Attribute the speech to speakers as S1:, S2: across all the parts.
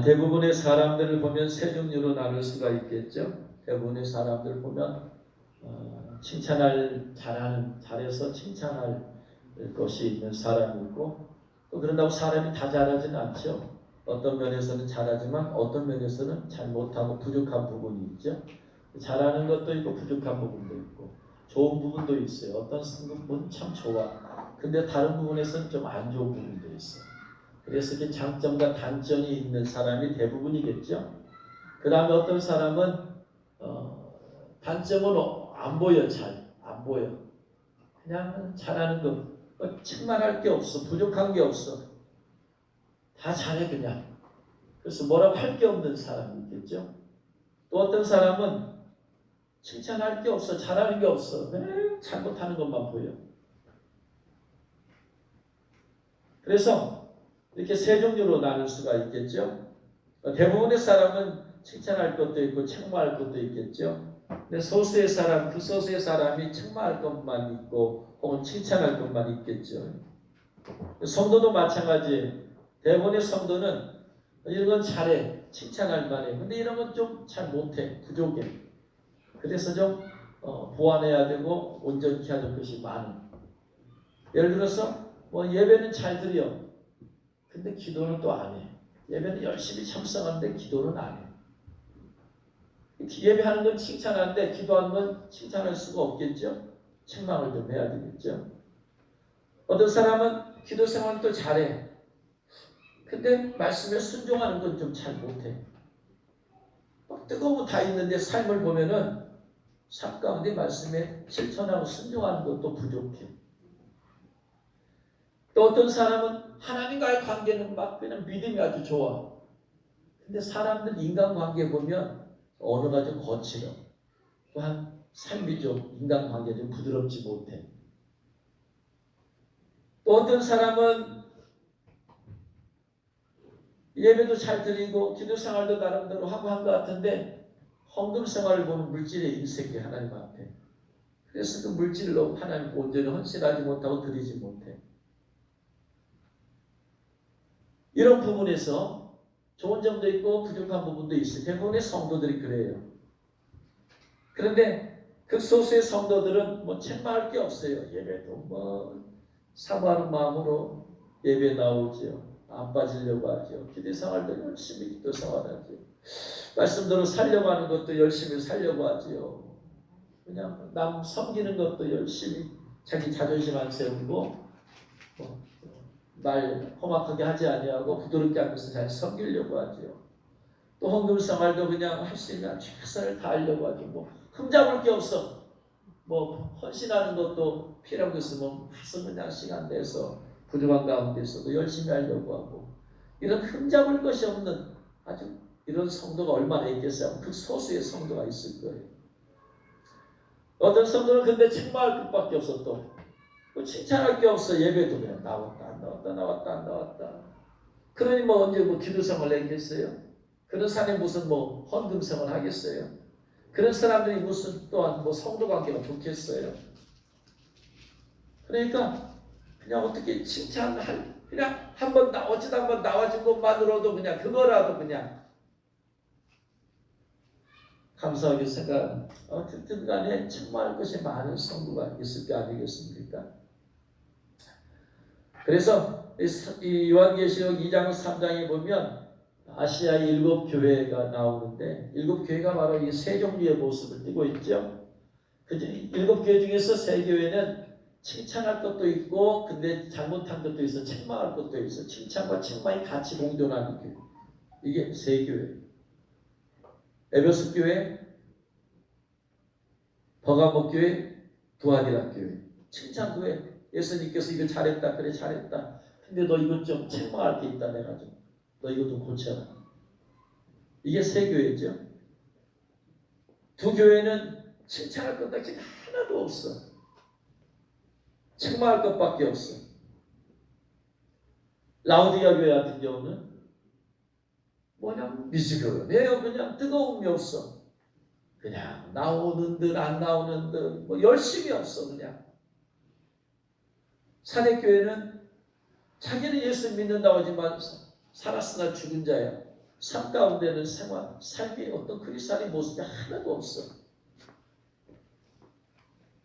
S1: 대부분의 사람들을 보면 세 종류로 나눌 수가 있겠죠. 대부분의 사람들을 보면 잘해서 칭찬할 것이 있는 사람이 있고, 또 그런다고 사람이 다 잘하지는 않죠. 어떤 면에서는 잘하지만 어떤 면에서는 잘 못하고 부족한 부분이 있죠. 잘하는 것도 있고 부족한 부분도 있고 좋은 부분도 있어요. 어떤 부분은 참 좋아. 근데 다른 부분에서는 좀 안 좋은 부분도 있어요. 그래서 이게 장점과 단점이 있는 사람이 대부분이겠죠. 그 다음에 어떤 사람은 단점은 안 보여. 잘 안 보여. 그냥 잘하는 거 칭찬할 게 없어. 부족한 게 없어. 다 잘해 그냥. 그래서 뭐라고 할 게 없는 사람이 있겠죠. 또 어떤 사람은 칭찬할 게 없어. 잘하는 게 없어. 잘못하는 것만 보여. 그래서 이렇게 세 종류로 나눌 수가 있겠죠. 대부분의 사람은 칭찬할 것도 있고 책망할 것도 있겠죠. 근데 소수의 사람, 그 소수의 사람이 책망할 것만 있고 혹은 칭찬할 것만 있겠죠. 성도도 마찬가지예요. 대부분의 성도는 이런 건 잘해, 칭찬할 만해. 근데 이런 건 좀 잘 못해, 부족해. 그래서 좀 보완해야 되고 온전케 하는 것이 많아. 예를 들어서 예배는 잘 드려. 근데 기도는 또 안 해. 예배는 열심히 참석하는데 기도는 안 해. 예배하는 건 칭찬하는데 기도하는 건 칭찬할 수가 없겠죠. 책망을 좀 해야 되겠죠. 어떤 사람은 기도 생활도 잘해. 근데 말씀에 순종하는 건 좀 잘 못해. 뜨거운 거 다 있는데 삶을 보면은 삶 가운데 말씀에 실천하고 순종하는 것도 부족해. 또 어떤 사람은 하나님과의 관계는 막 그냥 믿음이 아주 좋아. 근데 사람들 인간관계 보면 언어가 좀 거칠어. 또한 삶이 좀 인간관계 좀 부드럽지 못해. 또 어떤 사람은 예배도 잘 드리고 기도 생활도 나름대로 하고 한 것 같은데 헌금 생활을 보면 물질에 인색해 하나님 앞에. 그래서 그 물질로 하나님 온전히 헌신하지 못하고 드리지 못해. 이런 부분에서 좋은 점도 있고 부족한 부분도 있어요. 대부분의 성도들이 그래요. 그런데 극소수의 성도들은 책망할 게 없어요. 예배도 사모하는 마음으로 예배 나오죠. 안 빠지려고 하죠. 기도 생활도 열심히 기도 생활하죠. 말씀대로 살려고 하는 것도 열심히 살려고 하죠. 그냥 남 섬기는 것도 열심히 자기 자존심 안 세우고 말 험악하게 하지 아니하고 부드럽게 하면서 잘 섬기려고 하죠. 또 헌금 생활도 그냥 할 수 있는 최선을 다하려고 하죠. 흠잡을 게 없어. 헌신하는 것도 필요한 거 있으면 가서 그냥 시간 내서 부족한 가운데서도 열심히 하려고 하고 이런 흠잡을 것이 없는 아주 이런 성도가 얼마나 있겠어요. 그 소수의 성도가 있을 거예요. 어떤 성도는 근데 책망할 것밖에 없어. 또 칭찬할 게 없어. 예배도 그냥 나왔다 안 나왔다 나왔다 안 나왔다. 그러니 언제 기도 생활 하겠어요? 그런 사람이 무슨 헌금 생활 하겠어요? 그런 사람들이 무슨 또한 성도 관계가 좋겠어요? 그러니까 그냥 어떻게 칭찬할 그냥 한번 어쩌다 한번 나와준 것만으로도 그냥 그거라도 그냥 감사하게 생각. 어쨌든 간에 책망할 것이 많은 성도가 있을 게 아니겠습니까? 그래서 이 요한계시록 2장 3장에 보면 아시아의 7교회가 나오는데 7교회가 바로 이 세 종류의 모습을 띠고 있죠. 그 7교회 중에서 3교회는 칭찬할 것도 있고 근데 잘못한 것도 있어. 책망할 것도 있어. 칭찬과 책망이 같이 공존하는 교회. 이게 3교회. 에베소 교회, 버가모 교회, 두아디라 교회. 칭찬 교회. 예수님께서 이거 잘했다. 그래 잘했다. 근데 너 이것 좀 책망할 게 있다. 내가 좀. 너 이거 좀 고쳐라. 이게 3교회죠. 2교회는 칭찬할 것밖에 하나도 없어. 책망할 것밖에 없어. 라우디가 교회 같은 경우는 미지근해요. 그냥 뜨거움이 없어. 그냥 나오는 듯 안 나오는 듯 열심히 없어. 그냥 사내교회는 자기는 예수 믿는다고 하지만 살았으나 죽은 자야. 삶 가운데는 삶의 어떤 그리스도의 모습이 하나도 없어.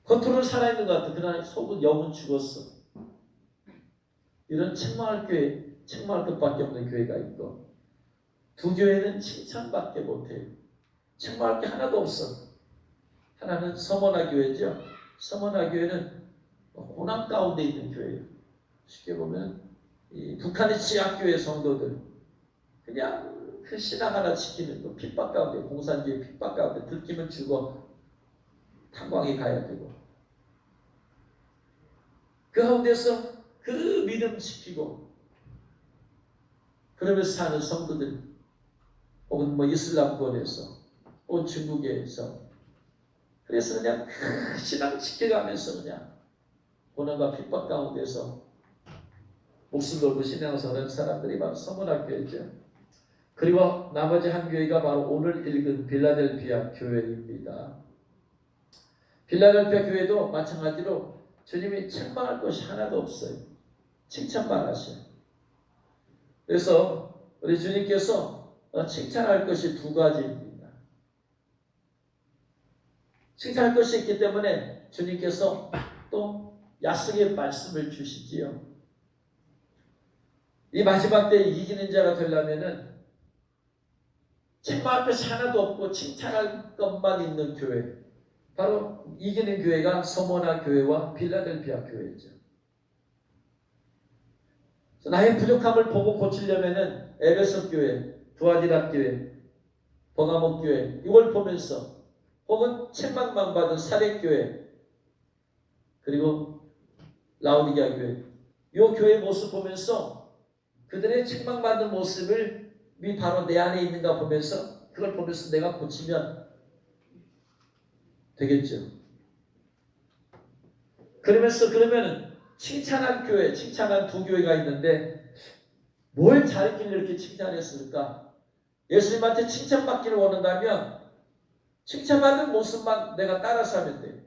S1: 겉으로는 살아있는 것 같아. 그러나 속은 영은 죽었어. 이런 책망할 교회, 책망할 것밖에 없는 교회가 있고, 두 교회는 칭찬밖에 못해요. 책망할 게 하나도 없어. 하나는 서머나 교회죠. 서머나 교회는 고난 가운데 있는 교회예요. 쉽게 보면 이 북한의 지하교회 성도들 그냥 그 신앙 하나 지키는 거 핍박 가운데, 공산주의 핍박 가운데 들키면 죽어 탄광에 가야 되고, 그 가운데서 그 믿음 지키고 그러면서 사는 성도들, 혹은 뭐 이슬람권에서 혹은 중국에서, 그래서 그냥 그 신앙 지켜가면서 그냥 고난과 핍박 가운데서 목숨 걸고 신앙생활하는 사람들이 바로 서문학교였죠. 그리고 나머지 한 교회가 바로 오늘 읽은 빌라델피아 교회입니다. 빌라델피아 교회도 마찬가지로 주님이 책망할 것이 하나도 없어요. 칭찬만 하셔요. 그래서 우리 주님께서 칭찬할 것이 두 가지입니다. 칭찬할 것이 있기 때문에 주님께서 또 약속의 말씀을 주시지요. 이 마지막 때 이기는 자가 되려면은 책망할 것이 하나도 없고 칭찬할 것만 있는 교회, 바로 이기는 교회가 서머나 교회와 빌라델피아 교회죠. 나의 부족함을 보고 고치려면은 에베소 교회, 두아디라 교회, 버가모 교회 이걸 보면서, 혹은 책망만 받은 사대 교회, 그리고 라오디게아 교회, 이 교회의 모습 보면서 그들의 책망받는 모습을 바로 내 안에 있는가 보면서, 그걸 보면서 내가 고치면 되겠죠. 그러면은 칭찬한 교회, 칭찬한 두 교회가 있는데 뭘 잘했길래 이렇게 칭찬했을까? 예수님한테 칭찬받기를 원한다면 칭찬받은 모습만 내가 따라서 하면 돼요.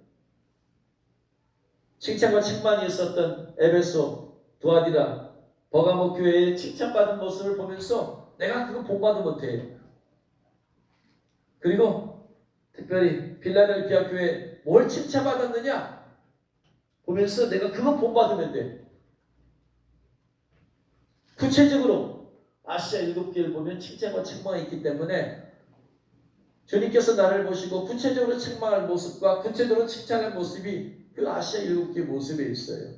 S1: 칭찬과 책망이 있었던 에베소, 두아디라, 버가모 교회의 칭찬받은 모습을 보면서 내가 그거 본받으면 돼요. 그리고 특별히 빌라델피아 교회 뭘 칭찬받았느냐 보면서 내가 그거 본받으면 돼. 구체적으로 아시아 7개를 보면 칭찬과 책망이 있기 때문에 주님께서 나를 보시고 구체적으로 책망할 모습과 구체적으로 칭찬할 모습이 그 아시아 7개 모습에 있어요.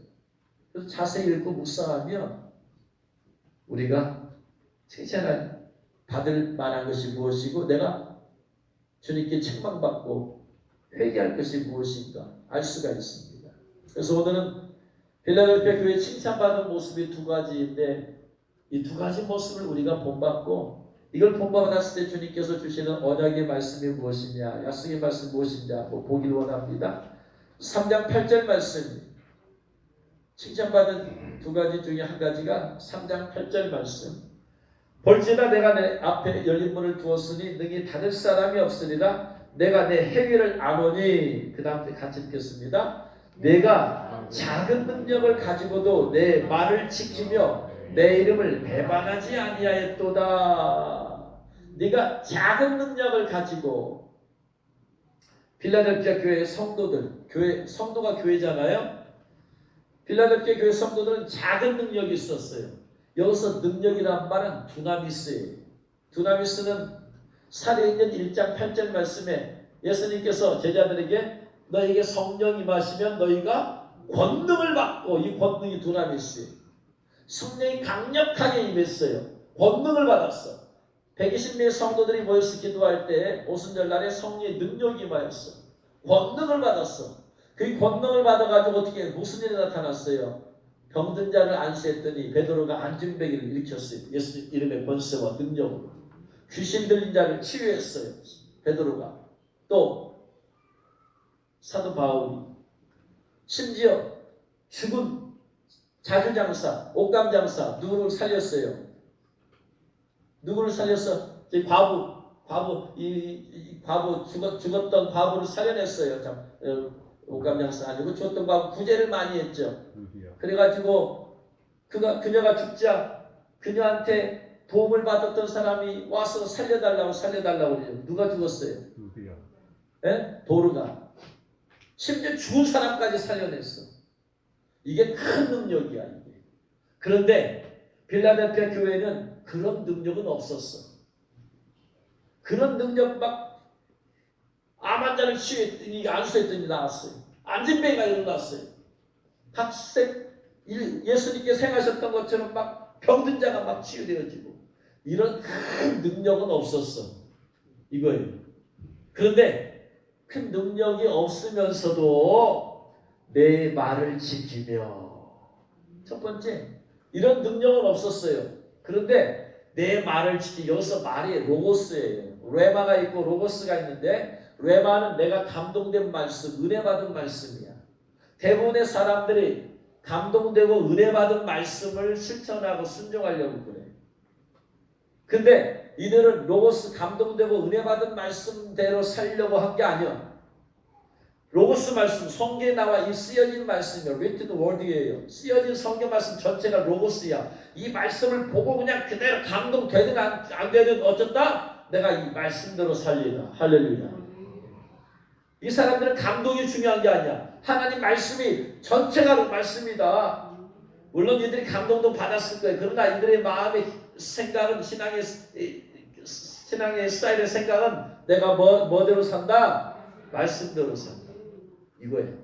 S1: 그래서 자세히 읽고 묵상하면 우리가 칭찬을 받을 만한 것이 무엇이고 내가 주님께 책망받고 회개할 것이 무엇인가 알 수가 있습니다. 그래서 오늘은 빌라델피아 교회 칭찬받은 모습이 두 가지인데, 이 두 가지 모습을 우리가 본받고, 이걸 본받았을 때 주님께서 주시는 언약의 말씀이 무엇이냐, 약속의 말씀이 무엇이냐 보기를 원합니다. 3장 8절 말씀, 칭찬받은 두 가지 중에 한 가지가 3장 8절 말씀. 볼지다 내가 내 앞에 열린 문을 두었으니 능히 닫을 사람이 없으리라. 내가 내 행위를 아노니, 그 다음 같이 읽겠습니다. 내가 작은 능력을 가지고도 내 말을 지키며 내 이름을 배반하지 아니하였도다. 네가 작은 능력을 가지고, 빌라델피아 교회의 성도들, 성도가 교회잖아요. 빌라델피아 교회 성도들은 작은 능력이 있었어요. 여기서 능력이란 말은 두나미스예요. 두나미스는 사도행전 1장 8절 말씀에 예수님께서 제자들에게 너에게 성령이 임하시면 너희가 권능을 받고, 이 권능이 두나미스예요. 성령이 강력하게 임했어요. 권능을 받았어. 120명의 성도들이 모여서 기도할 때 오순절날에 성령의 능력이 임하였어. 권능을 받았어. 그 권능을 받아가지고 어떻게 무슨 일이 나타났어요? 병든 자를 안수했더니 베드로가 안진뱅이를 일으켰어요. 예수 이름의 권세와 능력으로. 귀신 들린 자를 치유했어요. 베드로가. 또 사도 바울이. 심지어 죽은 자주장사, 옥감장사 누구를 살렸어요? 누구를 살렸어? 과부 죽었던 과부를 살려냈어요. 옥감장사 아니고 죽었던 과부 구제를 많이 했죠. 그래가지고 그녀가 죽자 그녀한테 도움을 받았던 사람이 와서 살려달라고 그래요. 누가 죽었어요? 예? 도르가. 심지어 죽은 사람까지 살려냈어. 이게 큰 능력이야. 이게. 그런데 빌라델피아 교회는 그런 능력은 없었어. 그런 능력 막 암 환자를 치유했더니 안수했더니 나왔어요. 안진뱅이가 일어났어요. 예수님께서 행하셨던 것처럼 막 병든 자가 막 치유되어지고 이런 큰 능력은 없었어. 이거예요. 그런데 큰 능력이 없으면서도 내 말을 지키며, 첫 번째 이런 능력은 없었어요. 그런데 내 말을 지키, 여기서 말이 로고스예요. 레마가 있고 로고스가 있는데 레마는 내가 감동된 말씀, 은혜 받은 말씀이야. 대부분의 사람들이 감동되고 은혜 받은 말씀을 실천하고 순종하려고 그래. 근데 이들은 로고스, 감동되고 은혜 받은 말씀대로 살려고 한 게 아니야. 로고스 말씀, 성경에 나와 이 쓰여진 말씀이야. written word이에요. 쓰여진 성경 말씀 전체가 로고스야. 이 말씀을 보고 그냥 그대로 감동되든 안 되든 어쩐다? 내가 이 말씀대로 살리라. 할렐루야. 이 사람들은 감동이 중요한 게 아니야. 하나님 말씀이 전체가 말씀이다. 물론 이들이 감동도 받았을 거예요. 그러나 이들의 마음의 생각은, 신앙의 스타일의 생각은 내가 뭐대로 산다? 말씀대로 산다. 이거예요.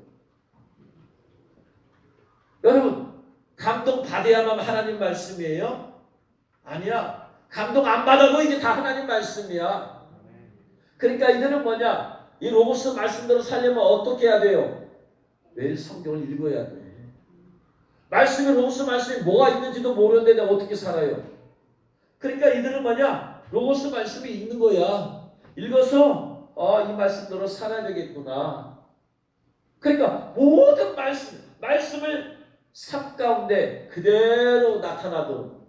S1: 여러분, 감동 받아야만 하나님 말씀이에요? 아니야. 감동 안 받아도 이게 다 하나님 말씀이야. 그러니까 이들은 뭐냐? 이 로고스 말씀대로 살려면 어떻게 해야 돼요? 매일 성경을 읽어야 돼. 말씀이, 로고스 말씀이 뭐가 있는지도 모르는데 내가 어떻게 살아요? 그러니까 이들은 뭐냐? 로고스 말씀이 있는 거야. 읽어서 이 말씀대로 살아야 되겠구나. 그러니까 모든 말씀을 삶 가운데 그대로 나타나도록,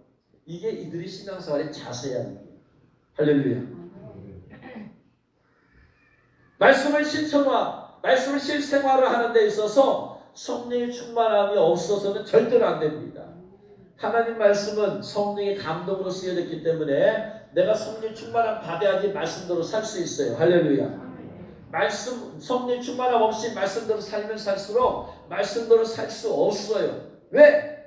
S1: 이게 이들의 신앙생활의 자세야. 할렐루야. 말씀을 실생활을 하는 데 있어서 성령의 충만함이 없어서는 절대로 안 됩니다. 하나님 말씀은 성령의 감동으로 쓰여졌기 때문에 내가 성령 충만함 받아야지 말씀대로 살 수 있어요. 할렐루야. 성령 충만함 없이 말씀대로 살면 살수록 말씀대로 살 수 없어요. 왜?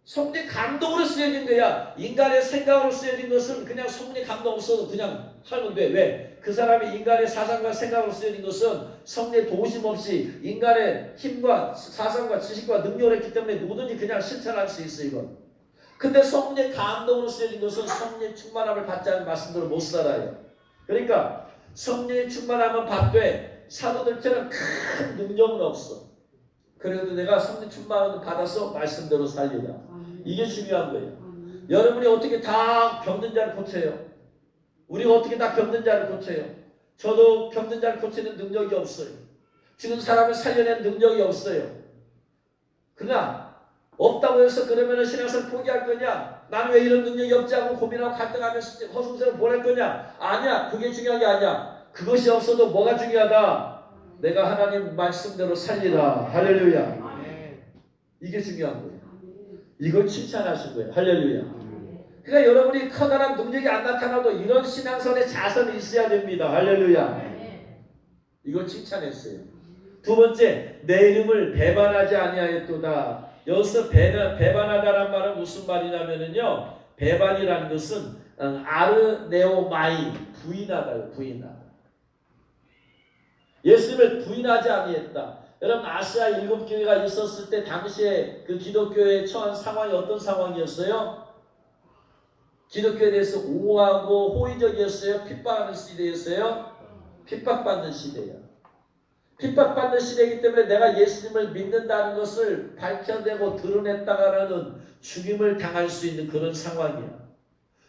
S1: 성령 감동으로 쓰여진 거야. 인간의 생각으로 쓰여진 것은 그냥 성령 감동 없어도 그냥 하면 돼. 왜? 그 사람이 인간의 사상과 생각으로 쓰여진 것은 성령의 도우심 없이 인간의 힘과 사상과 지식과 능력을 했기 때문에 누구든지 그냥 실천할 수 있어. 이건. 근데 성령의 감동으로 쓰여진 것은 성령의 충만함을 받지 않은 말씀대로 못 살아요. 그러니까 성령의 충만함은 받되 사도들처럼 큰 능력은 없어. 그래도 내가 성령 충만함을 받아서 말씀대로 살리라. 이게 중요한 거예요. 여러분이 어떻게 다 병든 자를 고쳐요? 우리가 어떻게 다 병든 자를 고쳐요? 저도 병든 자를 고치는 능력이 없어요. 지금 사람을 살려낸 능력이 없어요. 그러나 없다고 해서 그러면 신앙생활 포기할 거냐? 나는 왜 이런 능력이 없지 하고 고민하고 갈등하면서 허송세월 보낼 거냐? 아니야. 그게 중요한 게 아니야. 그것이 없어도 뭐가 중요하다? 내가 하나님 말씀대로 살리라. 할렐루야. 이게 중요한 거예요. 이걸 칭찬하신 거예요. 할렐루야. 그러니까 여러분이 커다란 능력이 안 나타나도 이런 신앙선의 자선이 있어야 됩니다. 할렐루야. 이걸 칭찬했어요. 두 번째, 내 이름을 배반하지 아니하였도다. 여기서 배반하다란 말은 무슨 말이냐면요, 배반이라는 것은 아르네오마이, 부인하다요. 부인하다. 예수님을 부인하지 아니했다. 여러분, 아시아 7교회가 있었을 때 당시에 그 기독교에 처한 상황이 어떤 상황이었어요? 기독교에 대해서 옹호하고 호의적이었어요? 핍박하는 시대였어요? 핍박받는 시대야. 핍박받는 시대이기 때문에 내가 예수님을 믿는다는 것을 밝혀내고 드러냈다가는 죽임을 당할 수 있는 그런 상황이야.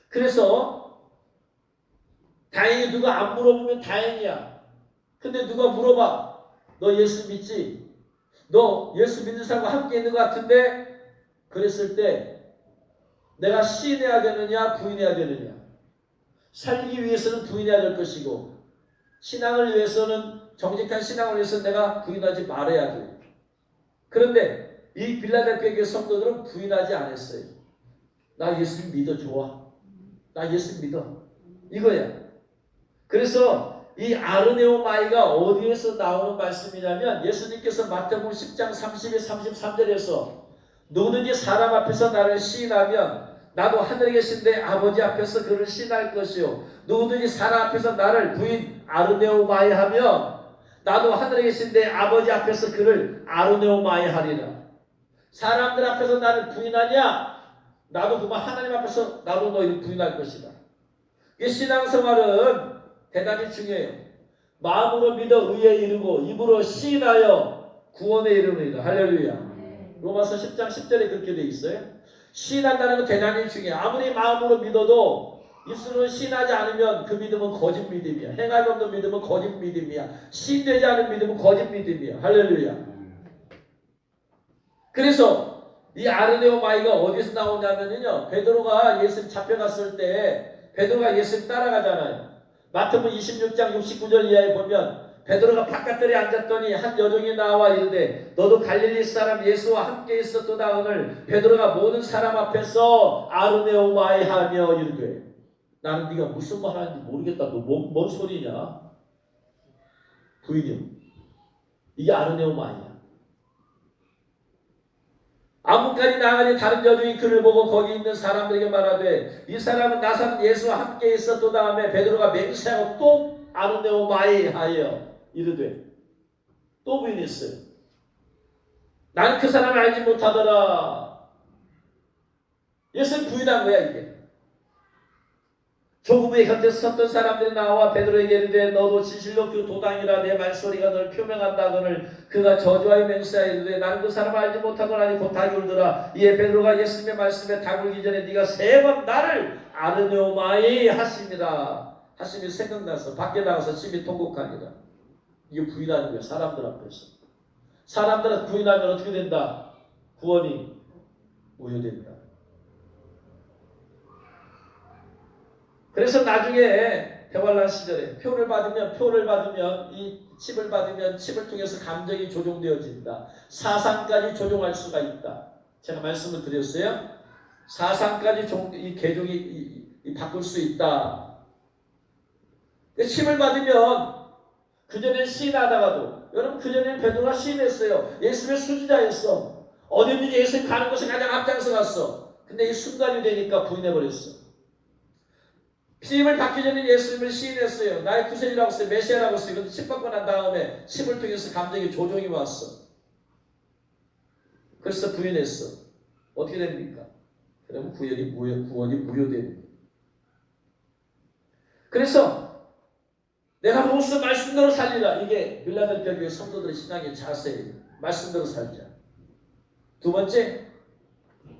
S1: 그래서 다행히 누가 안 물어보면 다행이야. 근데 누가 물어봐. 너 예수 믿지? 너 예수 믿는 사람과 함께 있는 것 같은데? 그랬을 때 내가 시인해야 되느냐 부인해야 되느냐? 살기 위해서는 부인해야 될 것이고, 신앙을 위해서는, 정직한 신앙을 위해서는 내가 부인하지 말아야 돼. 그런데 이 빌라델피아 교회 성도들은 부인하지 않았어요. 나 예수 믿어. 좋아. 나 예수 믿어. 이거야. 그래서 이 아르네오마이가 어디에서 나오는 말씀이냐면 예수님께서 마태복음 10장 32, 33절에서 누구든지 사람 앞에서 나를 시인하면 나도 하늘에 계신 내 아버지 앞에서 그를 시인할 것이요 누구든지 사람 앞에서 나를 부인 아르네오마이 하면 나도 하늘에 계신 내 아버지 앞에서 그를 아르네오마이 하리라. 사람들 앞에서 나를 부인하냐? 나도 그만 하나님 앞에서 나도 너희를 부인할 것이다. 이 신앙생활은 대단히 중요해요. 마음으로 믿어 의에 이르고 입으로 시인하여 구원에 이르느니라. 할렐루야. 로마서 10장 10절에 그렇게 되어 있어요. 시인한다는 건 대단히 중요해요. 아무리 마음으로 믿어도 입술로 시인하지 않으면 그 믿음은 거짓 믿음이야. 행함이 없는 믿음은 거짓 믿음이야. 시인되지 않은 믿음은 거짓 믿음이야. 할렐루야. 그래서 이 아르네오마이가 어디서 나오냐면요. 베드로가 예수님 잡혀갔을 때 베드로가 예수님 따라가잖아요. 마태복음 26장 69절 이하에 보면 베드로가 바깥들에 앉았더니 한 여종이 나와 이르되 너도 갈릴리 사람 예수와 함께 있었도다. 오늘 베드로가 모든 사람 앞에서 아르네오마이 하며 이르되 나는 네가 무슨 말 하는지 모르겠다. 너 뭔 소리냐? 부인이요. 이게 아르네오마이야. 아무까지 나가니 다른 여종이 그를 보고 거기 있는 사람들에게 말하되 이 사람은 나사렛 예수와 함께 있었도다 하며 베드로가 맹세하고 또 아르네오마이 하여 이르되 또 부인했어요. 나는 그 사람을 알지 못하더라. 예수는 부인한 거야 이게. 조금의 곁에서 섰던 사람들이 나와 베드로에게 이르되 너도 진실로 그 도당이라 내 말소리가 널 표명한다거늘 그가 저주하여 맹세하여 이르되 나는 그 사람을 알지 못하노라니 곧 닭이 울더라. 이에 베드로가 예수님의 말씀에 닭 울기 전에 네가 세 번 나를 아르네오마이 하십니다. 하심이 생각나서 밖에 나가서 심히 통곡하니라. 이게 부인하는 거예요. 사람들 앞에서. 사람들은 부인하면 어떻게 된다? 구원이 무효된다. 그래서 나중에 대환란 시절에 표를 받으면 이 칩을 받으면 칩을 통해서 감정이 조종되어진다. 사상까지 조종할 수가 있다. 제가 말씀을 드렸어요. 사상까지 이 개종이 바꿀 수 있다. 칩을 받으면 그전에 시인하다가도 여러분 그전에 베드로가 시인했어요. 예수의 수지자였어. 어디든지 예수님 가는 곳에 가장 앞장서 갔어. 근데 이 순간이 되니까 부인해버렸어. 피임을 받기 전에 예수님을 시인했어요. 나의 구세주라고 했어요. 메시아라고 했어요. 그런데 칩 받고 난 다음에 칩을 통해서 감정의 조종이 왔어. 그래서 부인했어. 어떻게 됩니까? 그러면 구원이 무효됩니다. 그래서 내가 로스 말씀대로 살리라. 이게 빌라델피아 교회 성도들의 신앙의 자세예요. 말씀대로 살자. 두 번째,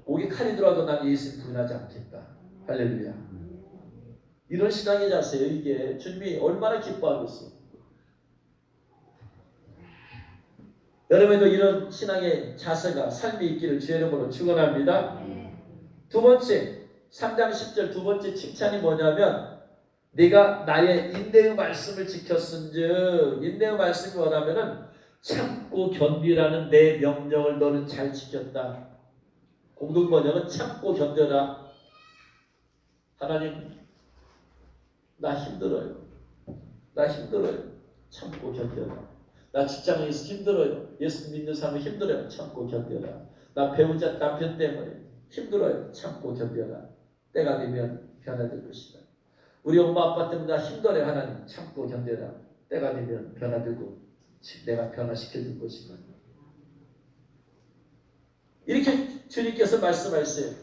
S1: 목에 칼이 들어와도 난 예수님 부인하지 않겠다. 할렐루야. 이런 신앙의 자세예요. 이게 주님이 얼마나 기뻐하겠어요. 여러분도 이런 신앙의 자세가 삶이 있기를 주의 이름으로 축원합니다. 두 번째 3장 10절 두 번째 칭찬이 뭐냐면 네가 나의 인내의 말씀을 지켰은즉 인내의 말씀이 뭐냐면은 참고 견디라는 내 명령을 너는 잘 지켰다. 공동 번역은 참고 견뎌라. 하나님 나 힘들어요. 참고 견뎌라. 나 직장에서 힘들어요. 예수 믿는 사람은 힘들어요. 참고 견뎌라. 나 배우자 남편 때문에 힘들어요. 참고 견뎌라. 때가 되면 변화될 것이다. 우리 엄마 아빠 때문에 나 힘들어요. 하나님 참고 견뎌라. 때가 되면 변화되고 내가 변화시켜줄 것이다. 이렇게 주님께서 말씀하셨어요.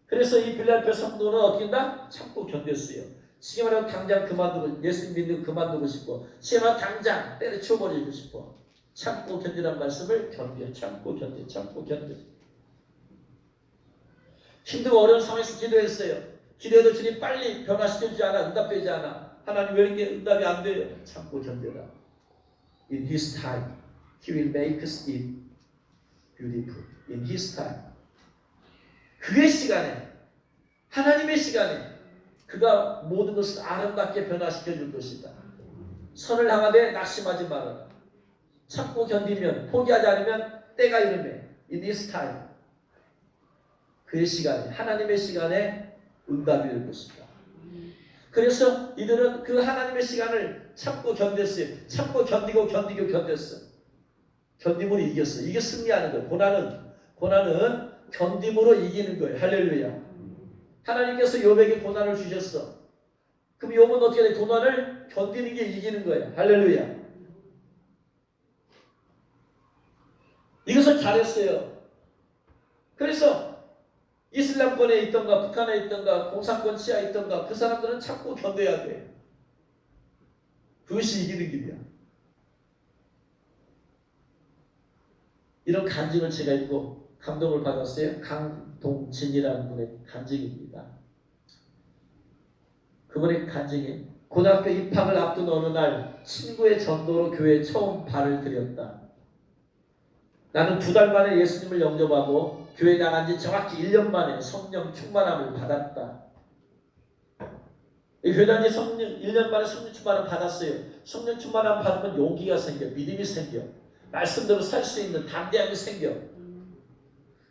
S1: 그래서 이 빌라델피아 성도는 어떻게 한다? 참고 견뎠어요. 지금 말하면 당장 그만두고 예수 믿는 그만두고 싶고 지금 당장 때려치워버리고 싶어. 참고 견디라는 말씀을 참고 견뎌. 힘들고 어려운 상황에서 기도했어요. 기도해도 주님 빨리 변화시켜주지 않아. 응답되지 않아. 하나님 왜 이렇게 응답이 안 돼요? 참고 견뎌라. In His time, He will make it beautiful. In His time. 그의 시간에 하나님의 시간에 그가 모든 것을 아름답게 변화시켜 줄 것이다. 선을 향하되 낙심하지 말아라. 참고 견디면 포기하지 않으면 때가 이르매 In this time 그의 시간에, 하나님의 시간에 응답이 될 것입니다. 그래서 이들은 그 하나님의 시간을 참고 견뎠어요. 참고 견디고 견뎠어요. 견딤으로 이겼어요. 이게 승리하는 거예요. 고난은 견딤으로 이기는 거예요. 할렐루야. 하나님께서 욥에게 고난을 주셨어. 그럼 욥은 어떻게 돼? 고난을 견디는 게 이기는 거예요. 할렐루야. 이것을 잘했어요. 그래서 이슬람권에 있던가 북한에 있던가 공산권 치하에 있던가 그 사람들은 참고 견뎌야 돼. 그것이 이기는 길이야. 이런 간증을 제가 읽고 감동을 받았어요. 강동진이라는 분의 간증입니다. 그분의 간증이 고등학교 입학을 앞둔 어느 날 친구의 전도로 교회에 처음 발을 들였다. 나는 2달 만에 예수님을 영접하고 교회 나간 지 정확히 1년 만에 성령 충만함을 받았다. 교회 다닌 지 1년 만에 성령 충만함을 받았어요. 성령 충만함을 받으면 용기가 생겨, 믿음이 생겨, 말씀대로 살 수 있는 담대함이 생겨.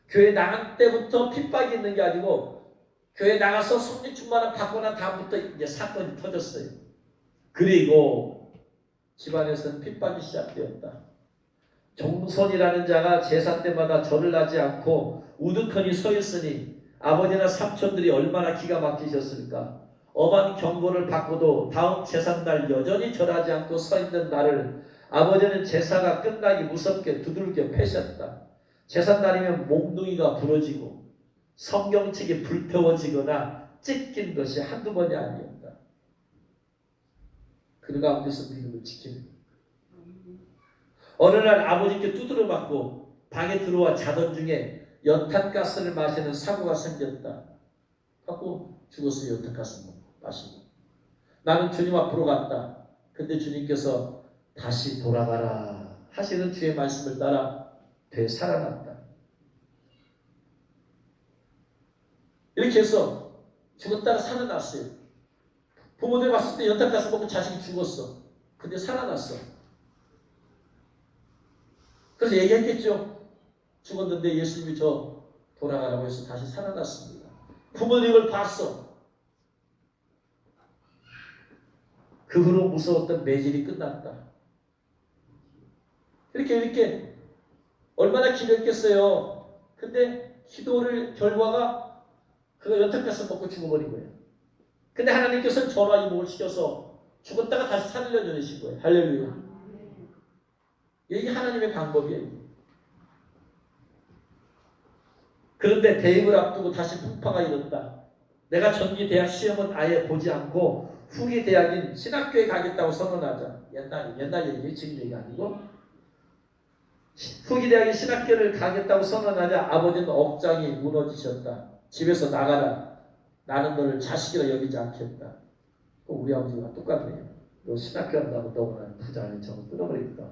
S1: 교회 나간 때부터 핍박이 있는 게 아니고 교회 나가서 성령 충만함을 받고 난 다음부터 이제 사건이 터졌어요. 그리고 집안에서는 핍박이 시작되었다. 종손이라는 자가 제사 때마다 절을 하지 않고 우두커니 서 있으니 아버지나 삼촌들이 얼마나 기가 막히셨을까. 엄한 경고를 받고도 다음 제삿날 여전히 절하지 않고 서 있는 나를 아버지는 제사가 끝나기 무섭게 두들겨 패셨다. 제삿날이면 몽둥이가 부러지고 성경책이 불태워지거나 찢긴 것이 한두 번이 아니었다. 그 가운데서 믿음을 지키는 어느 날 아버지께 두드려 맞고 방에 들어와 자던 중에 연탄가스를 마시는 사고가 생겼다. 갖고 죽었어요. 연탄가스 마시고. 나는 주님 앞으로 갔다. 근데 주님께서 다시 돌아가라 하시는 주의 말씀을 따라 되살아났다. 이렇게 해서 죽었다가 살아났어요. 부모들 봤을 때 연탄가스 먹고 자식이 죽었어. 근데 살아났어. 그래서 얘기했겠죠. 죽었는데 예수님이 저 돌아가라고 해서 다시 살아났습니다. 부모님을 봤어. 그 후로 무서웠던 매질이 끝났다. 이렇게 얼마나 기도했겠어요. 근데 기도를 결과가 그가 연탄가스 먹고 죽어버린 거예요. 근데 하나님께서는 전화 이목을 시켜서 죽었다가 다시 살려주신 거예요. 할렐루야. 이게 하나님의 방법이에요. 그런데 대입을 앞두고 다시 풍파가 일었다. 내가 전기 대학 시험은 아예 보지 않고 후기 대학인 신학교에 가겠다고 선언하자. 옛날 얘기, 지금 얘기 아니고 후기 대학인 신학교를 가겠다고 선언하자 아버지는 억장이 무너지셨다. 집에서 나가라. 나는 너를 자식이라 여기지 않겠다. 우리 아버지가 똑같네요. 너 신학교 한다고 너무나 부자는 저거 끊어버리겠다.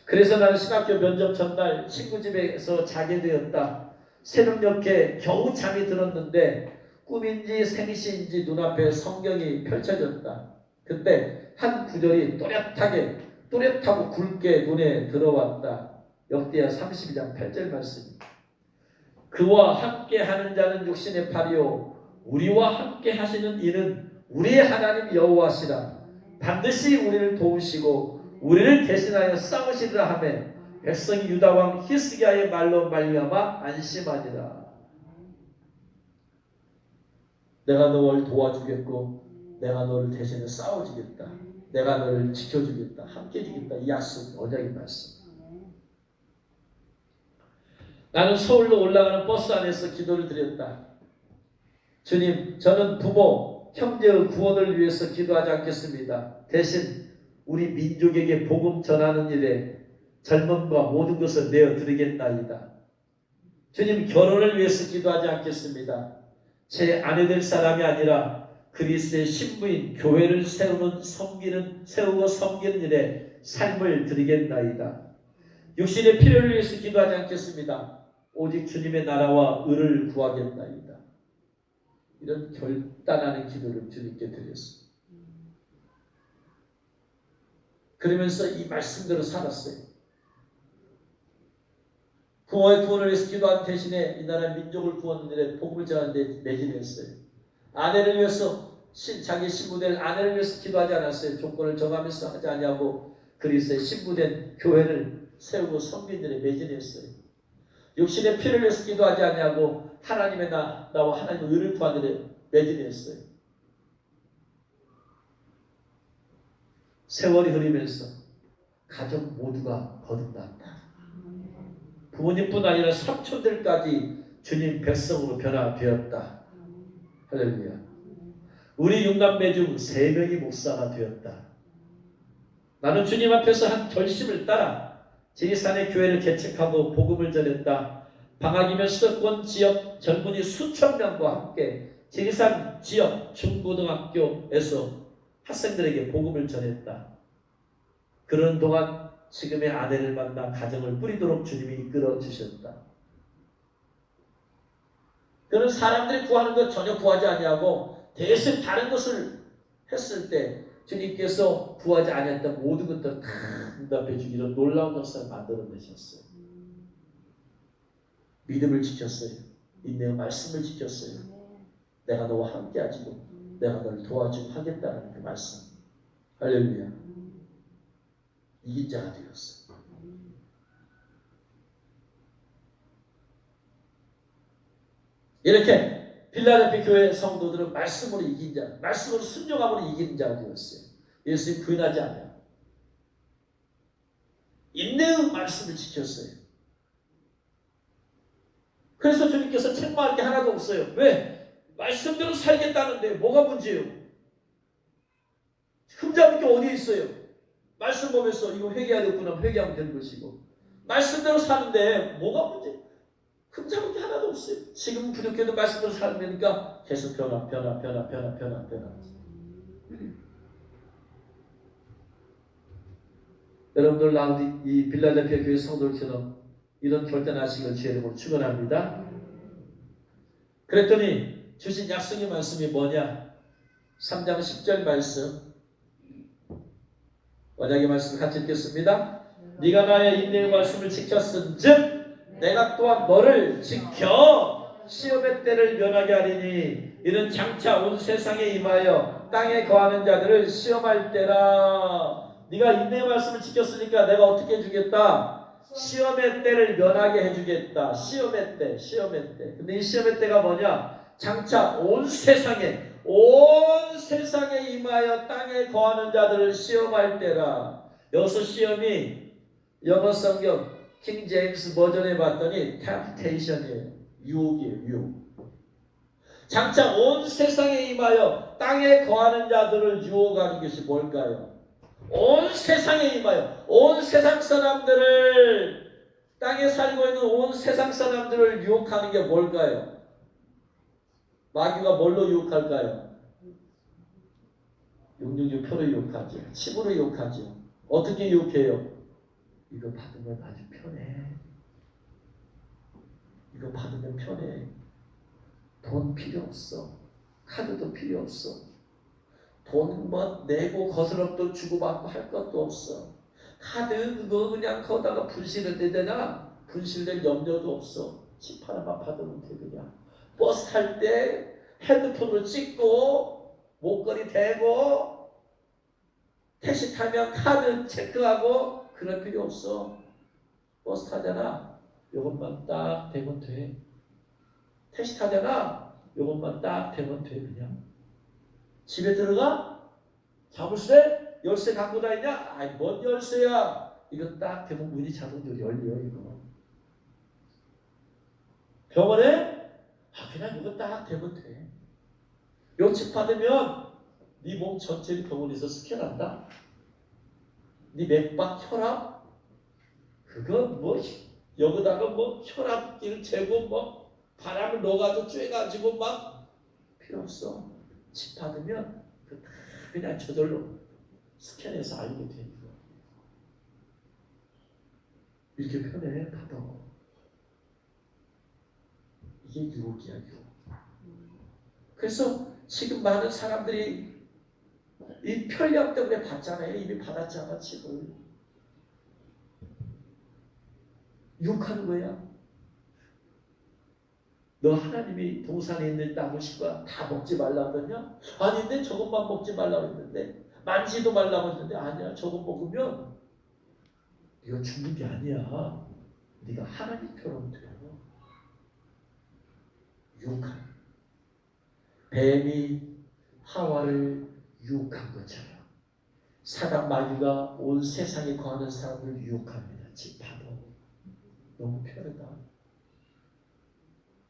S1: 그래서 나는 신학교 면접 전날 친구 집에서 자게 되었다. 새벽녘에 겨우 잠이 들었는데 꿈인지 생시인지 눈앞에 성경이 펼쳐졌다. 그때 한 구절이 또렷하고 굵게 눈에 들어왔다. 역대하 32장 8절 말씀. 그와 함께 하는 자는 육신의 팔이요 우리와 함께 하시는 이는 우리의 하나님 여호와시라. 반드시 우리를 도우시고 우리를 대신하여 싸우시리라 하며 백성이 유다왕 히스기야의 말로 말미암아 안심하니라. 내가 너를 도와주겠고 내가 너를 대신해 싸워주겠다. 내가 너를 지켜주겠다. 함께 주겠다. 이 약속, 언약의 말씀. 나는 서울로 올라가는 버스 안에서 기도를 드렸다. 주님, 저는 부모, 형제의 구원을 위해서 기도하지 않겠습니다. 대신 우리 민족에게 복음 전하는 일에 젊음과 모든 것을 내어드리겠나이다. 주님, 결혼을 위해서 기도하지 않겠습니다. 제 아내 될 사람이 아니라 그리스도의 신부인 교회를 세우고 섬기는 일에 삶을 드리겠나이다. 육신의 필요를 위해서 기도하지 않겠습니다. 오직 주님의 나라와 의를 구하겠나이다. 이런 결단하는 기도를 주님께 드렸습니다. 그러면서 이 말씀대로 살았어요. 부모의 구원을 위해서 기도한 대신에 이 나라 민족을 구하는 일에 복음을 전하는 데 매진했어요. 아내를 위해서 자기 신부된 아내를 위해서 기도하지 않았어요. 조건을 정하면서 하지 아니하고 그리스도의 신부된 교회를 세우고 성민들에 매진했어요. 육신의 피를 위해서 기도하지 아니하고 하나님의 나와 하나님의 의를 구하는 일에 매진했어요. 세월이 흐르면서 가족 모두가 거듭났다. 부모님뿐 아니라 삼촌들까지 주님 백성으로 변화되었다. 할렐루야. 우리 6남매 중 3명이 목사가 되었다. 나는 주님 앞에서 한 결심을 따라 지리산의 교회를 개척하고 복음을 전했다. 방학이면 수도권 지역 젊은이 수천 명과 함께 지리산 지역 중고등학교에서 학생들에게 복음을 전했다. 그런 동안 지금의 아내를 만나 가정을 꾸리도록 주님이 이끌어 주셨다. 그는 사람들이 구하는 것 전혀 구하지 아니하고 대신 다른 것을 했을 때 주님께서 구하지 아니했던 모든 것들을 다 응답해 주기로 놀라운 역사를 만들어내셨어요. 믿음을 지켰어요. 인내의 말씀을 지켰어요. 내가 너와 함께하지고 내가 너를 도와주고 하겠다는 그 말씀. 할렐루야. 이긴 자가 되었어. 이렇게 필라델피아 교회 성도들은 말씀으로 이긴 자, 말씀으로 순종함으로 이기는 자가 되었어요. 예수님 부인하지 않아요. 인내의 말씀을 지켰어요. 그래서 주님께서 책망할 게 하나도 없어요. 왜? 말씀대로 살겠다는데 뭐가 문제예요? 흠잡을 게 어디 있어요? 말씀 보면서 이거 회개하겠구나 회개하면 되는 것이고 말씀대로 사는데 뭐가 문제? 흠잡을 게 하나도 없어요. 지금 부족해도 말씀대로 사는 거니까 계속 변화. 여러분들 라우디 이 빌라델피아 교회 성도들처럼 이런 결단하시길 주의 이름으로 축원합니다. 그랬더니 주신 약속의 말씀이 뭐냐? 3장 10절 말씀 원약의 말씀을 같이 읽겠습니다. 네가 나의 인내의 말씀을 지켰은즉 내가 또한 너를 지켜 시험의 때를 면하게 하리니 이는 장차 온 세상에 임하여 땅에 거하는 자들을 시험할 때라. 네가 인내의 말씀을 지켰으니까 내가 어떻게 해주겠다? 시험의 때를 면하게 해주겠다. 시험의 때. 근데 이 시험의 때가 뭐냐? 장차 온 세상에 임하여 땅에 거하는 자들을 시험할 때라. 여기서 시험이 영어 성경 킹 제임스 버전에 봤더니 temptation이에요. 유혹이에요. 장차 온 세상에 임하여 땅에 거하는 자들을 유혹하는 것이 뭘까요? 온 세상에 임하여 온 세상 사람들을 땅에 살고 있는 온 세상 사람들을 유혹하는 게 뭘까요? 마귀가 뭘로 유혹할까요? 666표로 유혹하죠. 침으로 유혹하죠. 어떻게 유혹해요? 이거 받으면 아주 편해. 이거 받으면 편해. 돈 필요 없어. 카드도 필요 없어. 돈 뭐 내고 거스름도 주고받고 할 것도 없어. 카드 그거 그냥 거다가 분실을 되잖아. 분실될 염려도 없어. 칩 하나만 받으면 돼 그냥. 버스 탈 때 핸드폰으로 찍고 목걸이 대고 택시 타면 카드 체크하고 그럴 필요 없어. 버스 타잖아. 요것만 딱 대면 돼. 택시 타잖아. 요것만 딱 대면 돼 그냥. 집에 들어가? 자물쇠? 열쇠 갖고 다니냐? 아이 뭔 열쇠야? 이거 딱 대면 문이 자동으로 열려 이거. 병원에? 그냥 이거 딱 대면 돼. 요치 받으면 네 몸 전체를 병원에서 스캔한다. 네 맥박, 혈압? 그거 뭐 여기다가 뭐 혈압기를 재고 뭐 바람을 넣어가지고 쬐가지고 막 필요 없어. 칩 받으면 그냥 저절로 스캔해서 알게 돼. 이렇게 편해 받아. 이게 유혹이야 유혹. 그래서 지금 많은 사람들이 이 편리함 때문에 받잖아요. 이미 받았잖아 칩을. 유혹하는 거야. 너 하나님이 동산에 있는 나무 씨가 다 먹지 말라고 했냐? 아닌데 저것만 먹지 말라고 했는데 만지도 말라고 했는데 아니야. 저거 먹으면 네가 죽는 게 아니야. 네가 하나님처럼 돼요. 유혹한 뱀이 하와를 유혹한 것처럼 사단 마귀가 온 세상에 거하는 사람을 유혹합니다. 집 받아. 너무 편하다.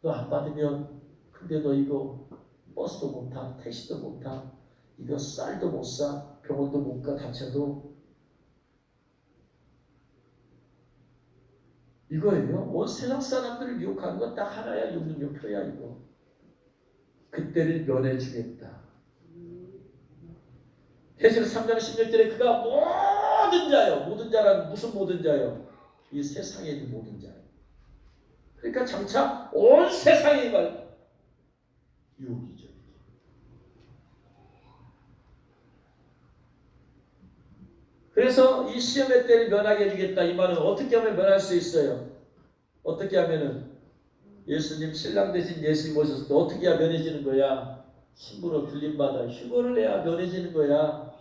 S1: 너 안 받으면 근데 너 이거 버스도 못 타, 택시도 못 타, 이거 쌀도 못 사, 병원도 못 가, 다쳐도 이거예요. 온 세상 사람들을 유혹하는 건 딱 하나야. 육능력표야 이거. 그때를 면해주겠다. 계시록 3장 16절에 그가 모든 자요. 모든 자란 무슨 모든 자요? 이 세상에 있는 모든 자요. 그러니까 장차 온 세상에 갈 유혹이죠. 그래서 이 시험의 때를 면하게 해주겠다. 이 말은 어떻게 하면 면할 수 있어요? 어떻게 하면은 예수님 신랑 대신 예수님 오셨을 때 어떻게 해야 면해지는 거야? 신부로 들림받아 휴거를 해야 면해지는 거야.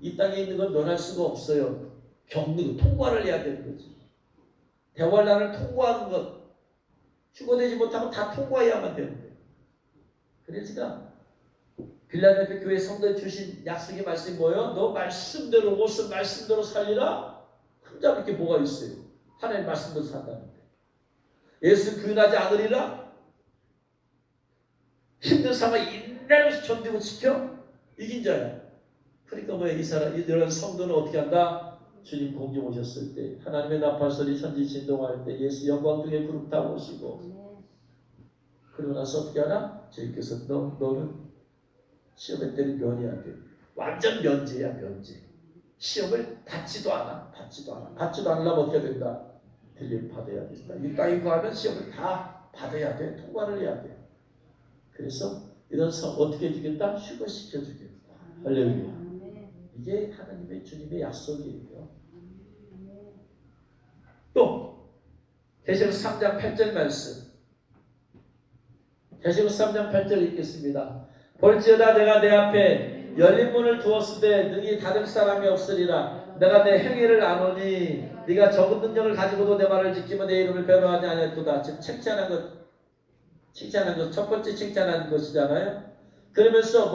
S1: 이 땅에 있는 건 면할 수가 없어요. 겪는 통과를 해야 되는 거지. 대환란을 통과하는 것. 휴거되지 못하면 다 통과해야만 되는 거예요. 그러니까 빌라델피아 교회 성도에 주신 약속의 말씀이 뭐예요? 너 말씀대로 옷은 말씀대로 살리라? 혼자 이렇게 뭐가 있어요? 하나님 말씀대로 산다는데. 예수 부인하지 않으리라? 힘든 상황 인내로 견디고 지켜? 이긴 자야. 그러니까 뭐야 이 사람 이런 성도는 어떻게 한다? 주님 공중 오셨을 때 하나님의 나팔소리 천지 진동할 때 예수 영광 중에 그룹 다 오시고 그러고 나서 어떻게 하나? 주님께서 너는 시험의 때를 면해야 돼. 완전 면제야 면제. 시험을 받지도 않아. 받지도 않으려면 어떻게 된다? 들림 받아야 된다. 이 땅에 거하면 시험을 다 받아야 돼. 통과를 해야 돼. 그래서 이런 성 어떻게 해주겠다? 휴거시켜 주겠다. 할렐루야. 이게 하나님의 주님의 약속이에요. 또 계시록 3장 8절 말씀. 계시록 3장 8절 읽겠습니다. 볼지어다 내가 내 앞에 열린 문을 두었을 때 능히 닫을 사람이 없으리라. 내가 내 행위를 아노니 네가 적은 능력을 가지고도 내 말을 지키면 내 이름을 변호하지 아니하였도다. 즉 칭찬한 것 첫 번째 칭찬한 것이잖아요. 그러면서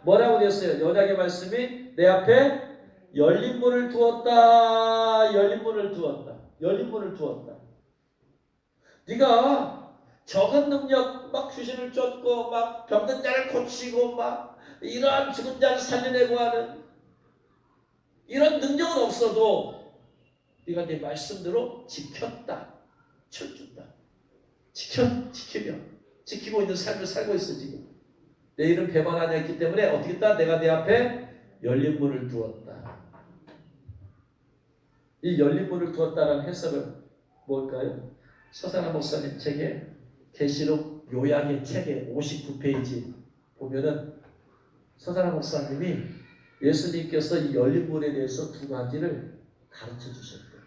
S1: 뭐라고 되었어요? 언약의 말씀이 내 앞에 열린 문을 두었다. 열린 문을 두었다. 열린 문을 두었다. 네가 적은 능력 막 귀신을 쫓고 막 병든 자를 고치고 막 이러한 죽은 자를 살려내고 하는 이런 능력은 없어도 네가 내 말씀대로 지켰다. 지켜준다. 지키고 있는 삶을 살고 있어 지금. 내 이름 배반하지 않기 때문에 어떻게 했다? 내가 내 앞에 열린 문을 두었다. 이 열린 문을 두었다라는 해석은 뭘까요? 서산화 목사님 책에 계시록 요약의 책에 59페이지 보면은 서산화 목사님이 예수님께서 이 열린 문에 대해서 두 가지를 가르쳐 주셨대요.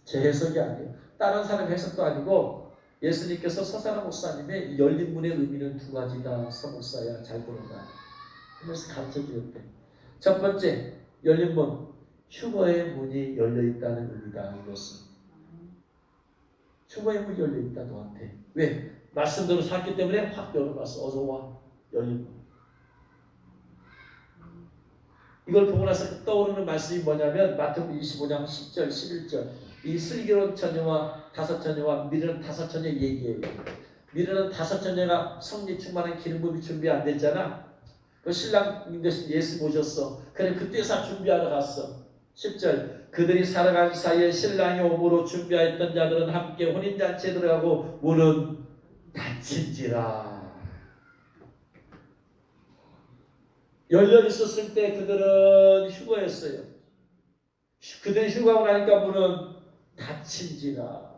S1: 제 해석이 아니에요. 다른 사람 해석도 아니고 예수님께서 서산화 목사님의 열린 문의 의미는 두 가지다. 서목사야 잘 들어라. 그래서 가르쳐 주었대. 첫 번째 열린 문, 휴거의 문이 열려 있다는 의미다. 이것은 휴거의 문이 열려 있다 너한테. 왜? 말씀대로 살기 때문에 확 열어놨어. 어서 와. 열린 문. 이걸 보고 나서 떠오르는 말씀이 뭐냐면 마태복음 25장 10절 11절 이 슬기로운 처녀와 다섯 처녀와 미르는 다섯 처녀 얘기예요. 미르는 다섯 처녀가 성령 충만한 기름부음이 준비 안 됐잖아. 그 신랑 대신 예수 모셨어. 그래 그때서 준비하러 갔어. 10절 그들이 살아간 사이에 신랑이 오므로 준비하였던 자들은 함께 혼인잔치에 들어가고 문은 닫힌지라. 열려 있었을 때 그들은 휴거였어요. 그들이 휴거하고 나니까 문은 닫힌지라.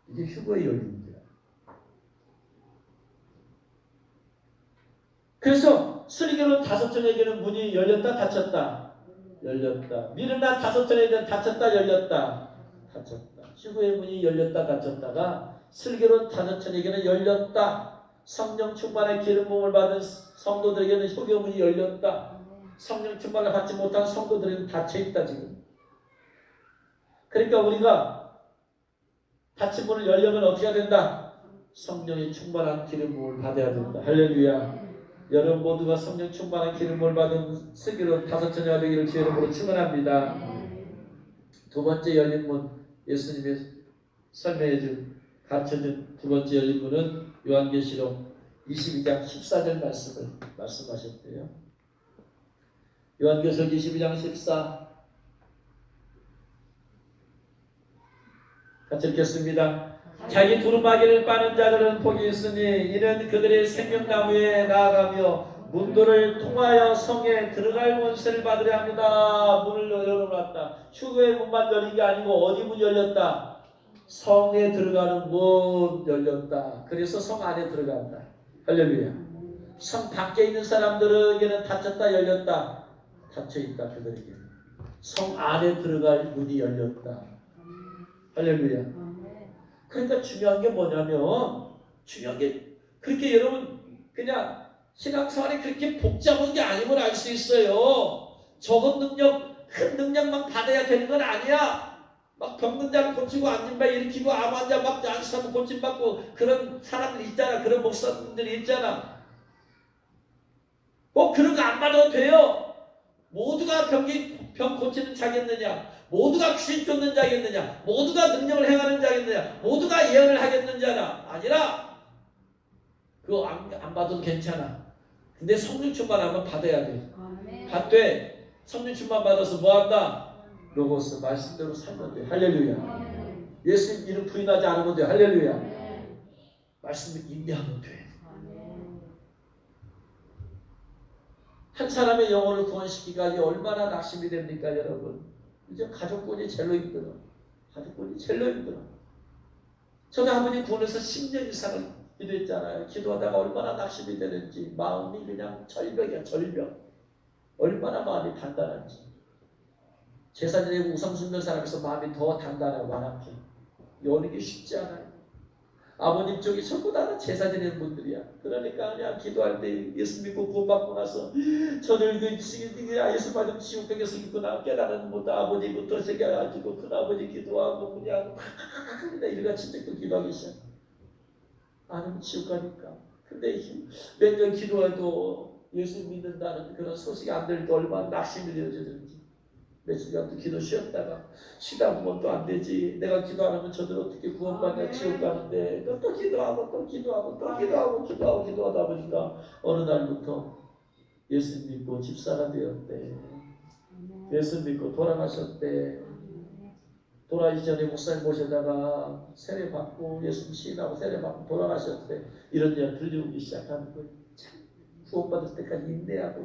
S1: 이게 휴거의 열림이야. 그래서 슬기로운 다섯 전에게는 문이 열렸다 닫혔다. 열렸다. 미르나 다섯 전에게는 닫혔다 열렸다. 닫혔다. 휴거의 문이 열렸다 닫혔다가 슬기로운 다섯천에게는 열렸다. 성령 충만의 기름 부음을 받은 성도들에게는 휴거의 문이 열렸다. 성령 충만을 받지 못한 성도들에게는 닫혀있다 지금. 그러니까 우리가 닫힌 문을 열려면 어떻게 해야 된다? 성령의 충만한 기름 부음을 받아야 된다. 할렐루야. 여러분 모두가 성령 충만한 기름 부음을 받은 슬기로운 다섯천여가 되기를 주의 이름으로 축원합니다. 두 번째 열린 문, 예수님이 설명해준 가르쳐준 두 번째 열린 문은 요한계시록 22장 14절 말씀하셨대요. 요한계시록 22장 14 같이 읽겠습니다. 자기 두루마기를 빠는 자들은 복이 있으니 이는 그들의 생명나무에 나아가며 문도를 통하여 성에 들어갈 원세를 받으려 합니다. 문을 열어놨다. 휴거의 문만 열린 게 아니고 어디 문 열렸다? 성에 들어가는 문 열렸다. 그래서 성 안에 들어간다. 할렐루야. 성 밖에 있는 사람들에게는 닫혔다 열렸다. 닫혀있다. 그들에게 성 안에 들어갈 문이 열렸다. 할렐루야. 그러니까 중요한 게 뭐냐면 중요한 게 그렇게 여러분 그냥 신앙생활이 그렇게 복잡한 게 아님을 알 수 있어요. 적은 능력, 큰 능력만 받아야 되는 건 아니야. 막 병든 자를 고치고 앉은 바 일으키고 암 환자 막 안수하고 고침받고 그런 사람들 있잖아. 그런 목사님들이 있잖아. 꼭 그런 거 안 받아도 돼요. 모두가 병 고치는 자겠느냐? 모두가 귀신 쫓는 자겠느냐? 모두가 능력을 행하는 자겠느냐? 모두가 예언을 하겠는 자냐? 아니라 그거 안 받아도 괜찮아. 근데 성령 충만하면 받아야 돼. 받되 성령 충만 받아서 뭐한다? 로고스 말씀대로 살면 돼. 할렐루야. 예수님 이름 부인하지 않으면 돼. 할렐루야. 말씀을 인내하면 돼. 한 사람의 영혼을 구원시키기가 얼마나 낙심이 됩니까 여러분? 이제 가족권이 제일로 힘들어. 가족권이 제일로 힘들어. 저도 아버지 구원해서 10년 이상을 기도했잖아요. 기도하다가 얼마나 낙심이 되는지 마음이 그냥 절벽이야. 절벽. 얼마나 마음이 단단한지. 제사 지내고 우상 숭배하는 사람에서 마음이 더 단단하고 완악해. 여는 게 쉽지 않아요. 아버님 쪽이 전부 다 제사 지내는 분들이야. 그러니까 그냥 기도할 때 예수 믿고 구원받고 나서 저들 예수 받으면 지옥에서 있구나 깨달은 못다 아버지부터 새겨가지고 큰 아버지 기도하고 그냥 일같이 또 기도하기 시작. 아니면 지옥 가니까. 근데 몇 년 기도해도 예수 믿는다는 그런 소식이 안 들릴 때 얼마나 낙심이 되어지는지. 며칠간 또 기도 쉬다 보면 또 안 되지. 내가 기도 안 하면 저들 어떻게 구원받냐 지옥 가는데 또 기도하다 보니까 어느 날부터 예수 믿고 집사가 되었대. 예수 믿고 돌아가셨대. 돌아가기 전에 목사님 모셔다가 세례 받고 예수 시인하고 세례 받고 돌아가셨대. 이런 얘기 들려오기 시작하는 거예요. 참 구원받을 때까지 인내하고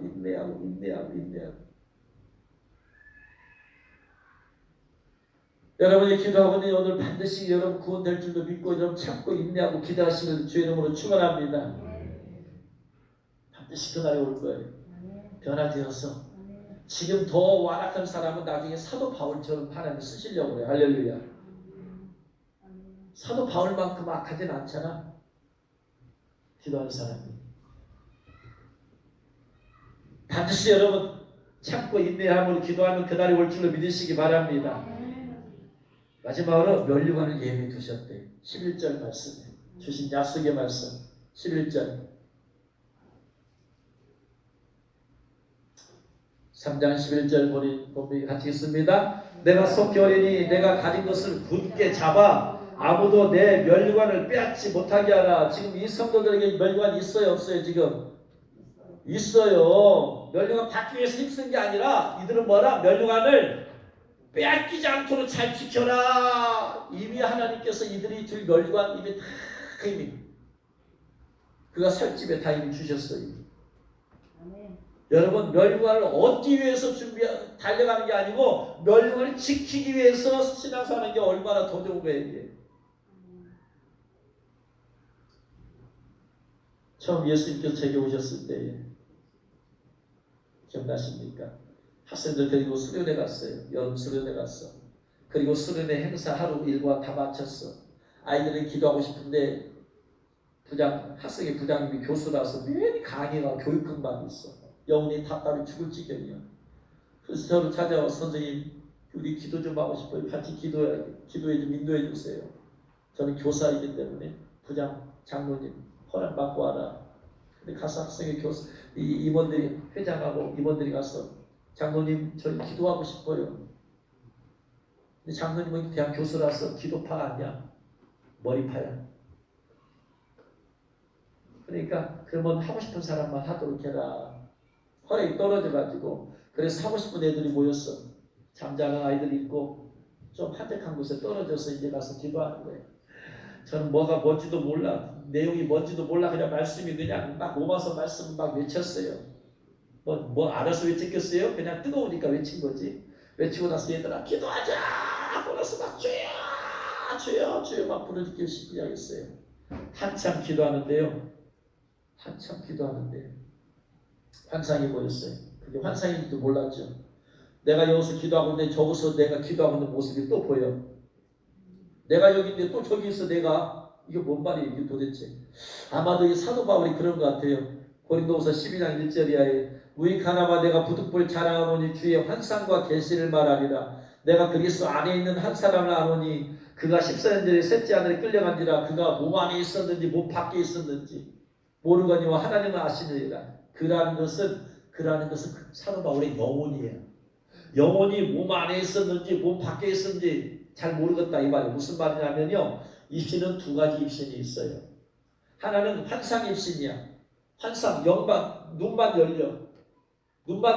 S1: 여러분이 기도하고는 오늘 반드시 여러분 구원될 줄도 믿고 여러분 참고 인내하고 기도하시는 주의 이름으로 축원합니다. 반드시 그날이 올 거예요. 변화되어서 지금 더 완악한 사람은 나중에 사도 바울처럼 하나님 쓰시려고 해요. 할렐루야. 사도 바울만큼 악하진 않잖아. 기도하는 사람이. 반드시 여러분 참고 인내함으로 기도하면 그날이 올 줄로 믿으시기 바랍니다. 마지막으로 면류관을 예비해 두셨대. 11절 말씀 주신 약속의 말씀 11절 3장 11절 보니 같이 있습니다. 내가 속히 오리니 내가 가진 것을 굳게 잡아 아무도 내 면류관을 빼앗지 못하게 하라. 지금 이 성도들에게 면류관 있어요 없어요? 지금 있어요. 면류관 받기 위해서 힘쓴 게 아니라 이들은 뭐라? 면류관을 빼앗기지 않도록 잘 지켜라. 이미 하나님께서 이들이 줄 면류관 이미 다 이미 그가 살 집에 다 이미 주셨어요. 여러분 면류관을 얻기 위해서 달려가는 게 아니고 면류관을 지키기 위해서 신앙사는 게 얼마나 더 좋은 거예요. 이게. 처음 예수님께서 제게 오셨을 때 기억나십니까? 학생들 데리고 수련회 갔어요. 연수련회 갔어. 그리고 수련회 행사 하루 일과 다 마쳤어. 아이들이 기도하고 싶은데 학생의 부장님이 교수라서 매일 강의가 교육학만 있어. 영혼이 답답해 죽을 지경이야. 그래서 저를 찾아와 선생님 우리 기도 좀 하고 싶어요. 같이 기도해 좀 인도해 주세요. 저는 교사이기 때문에 부장 장로님 허락받고 와라. 근데 가서 학생의 임원들이 회장하고 임원들이 가서 장로님 저희 기도하고 싶어요. 근데 장로님은 대학 교수라서 기도파 아니야. 머리파야. 그러니까 그러면 하고 싶은 사람만 하도록 해라. 허락이 떨어져가지고 그래서 하고 싶은 애들이 모였어. 잠자는 아이들이 있고 좀 한적한 곳에 떨어져서 이제 가서 기도하는 거예요. 저는 뭐가 뭔지도 몰라. 내용이 뭔지도 몰라. 그냥 말씀이 그냥 막 오마서 말씀 막 외쳤어요. 뭐 알아서 외쳤겠어요? 그냥 뜨거우니까 외친 거지. 외치고 나서 얘들아 기도하자 하고 나서 막 주여 주여 주여 막 부르짖기 시작했어요. 한참 기도하는데요. 환상이 보였어요. 그게 환상인지도 몰랐죠. 내가 여기서 기도하고 있는데 저기서 내가 기도하고 있는 모습이 또 보여. 내가 여기 있는데 또 저기 있어. 내가 이게 뭔 말이에요 이게 도대체. 아마도 이 사도 바울이 그런 것 같아요. 고린도후서 12장 1절이야. 무익하나마 내가 부득불 자랑하노니 주의 환상과 계시를 말하리라. 내가 그리스도 안에 있는 한 사람을 아노니 그가 14년 전에 셋째 아들에 끌려간지라. 그가 몸 안에 있었는지 몸 밖에 있었는지 모르거니와 하나님은 아시느니라. 그라는 것은 사도 바울의 영혼이에요. 영혼이 몸 안에 있었는지 몸 밖에 있었는지 잘 모르겠다 이 말이에요. 무슨 말이냐면요. 입신은 두 가지 입신이 있어요. 하나는 환상 입신이야. 환상, 눈만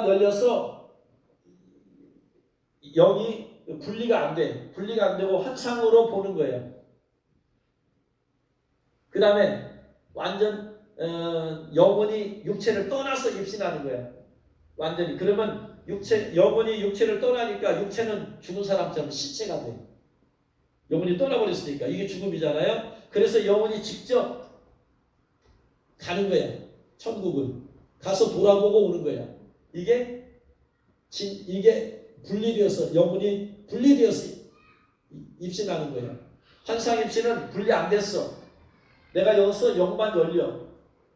S1: 열려서 영이 분리가 안 돼. 분리가 안 되고 환상으로 보는 거예요. 그 다음에 완전 영혼이 육체를 떠나서 입신하는 거야. 완전히. 그러면 영혼이 육체를 떠나니까 육체는 죽은 사람처럼 시체가 돼. 영혼이 떠나버렸으니까. 이게 죽음이잖아요. 그래서 영혼이 직접 가는 거야. 천국을. 가서 돌아보고 오는 거야. 이게 분리되어서 영혼이 분리되어서 입신하는 거야. 환상 입신은 분리 안 됐어. 내가 여기서 영만 열려.